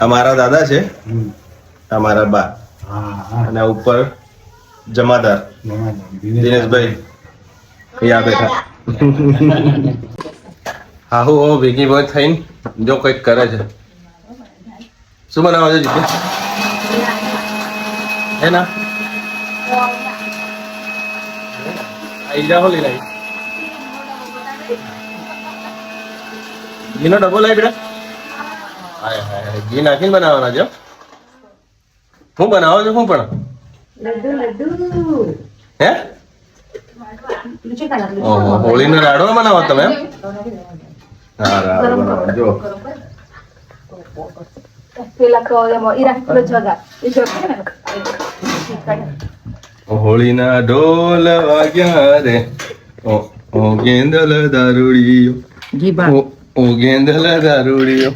અમારા દાદા છે, અમારા બા, અને ઉપર જમાદાર દિનેશભાઈ યા બેઠા. હા હું ભેગી બહુ થઈને જો કંઈક કરે છે. શું બનાવો છો જીતે? હે ના આઈડિયા હો લઈ લાવી ઘીનો ડબ્બો લાવી બેટા. હાય હાય ઘી નાખીને બનાવવાના છે. શું બનાવો છો? શું પણ હે ઓહો હોળીનો લાડવો બનાવો તમે એમ? હા બનાવો જો હોળીના ઢોલ વાગ્યા રે ઓ ગેંદલ દારૂડિયો ઓ ગેંદલ દારૂડિયો.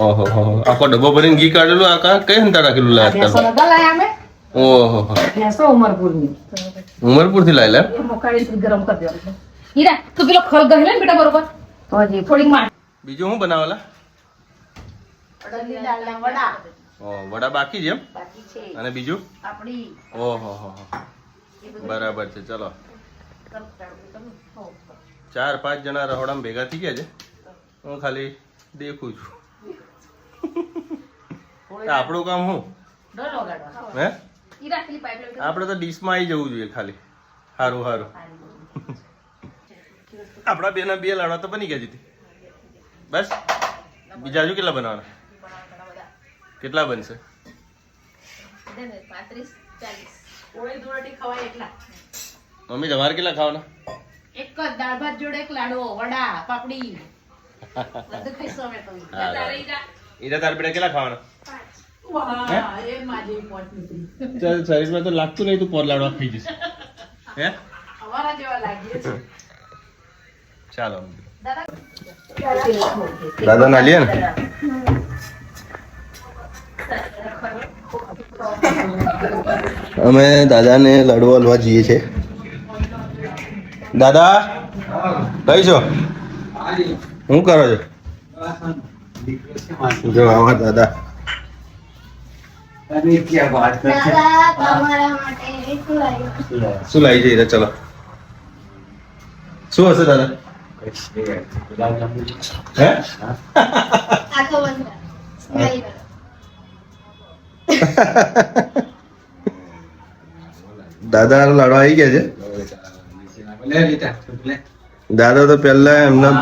ઓહો આખો ડબ્બો ભરીને ઘી કાઢેલું. આ કા કઈ હંતા રાખેલું લાગતા? ઓહો ઉમરપુર થી લાયેલા. બીજું શું બનાવેલા? વડા બાકી છે એમ? અને બીજું? ઓહો બરાબર છે. ચલો 4-5 જણા રહોડામાં ભેગા થઈ ગયા છે. હું ખાલી દેખું છું. આપણું કામ શું હે? આપણે તો ડીશમાં આવી જવું જોઈએ ખાલી. સારું આપણા બેના 2 લાડવા તો બની ગયા જીતી. બસ બીજા હજુ કેટલા બનાવવાના? કેટલા બનશે? મમ્મી તમારે કેટલા ખાવાના? એક જ દાળ ભાત જોડે એક લાડવો, વડા, પાપડી બધું ખાઈશું અમે તો. ઈરા તાર બેટા કેટલા ખાવાના? વાહ એ માજી પોટ નીકળી. ચાલ શરીરમાં તો લાગતું નહીં તું પોર લાડવા ખાઈ જશે. હે અમારા જેવા લાગીએ છે. ચાલો દાદા ના લે ને. અમે દાદાને લાડવો હલવા જઈએ છીએ. દાદા કઈ છો? શું કરો છો? જો આવા દાદા શું લાવી જઈએ? ચલો શું હશે દાદા? હે દાદા લાડવા આવી ગયા છે. દાદા તો પેલા એમના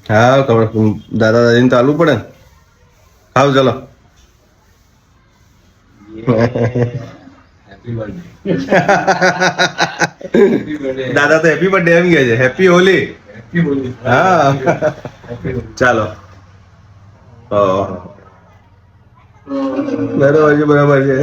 હા ખબર દાદા દાદી તો આલવું પડે ને. ખાવ ચલો. દાદા તો હેપી બર્થડે એમ કે છે. હેપી હોલી. હા ચાલો બરાબર છે.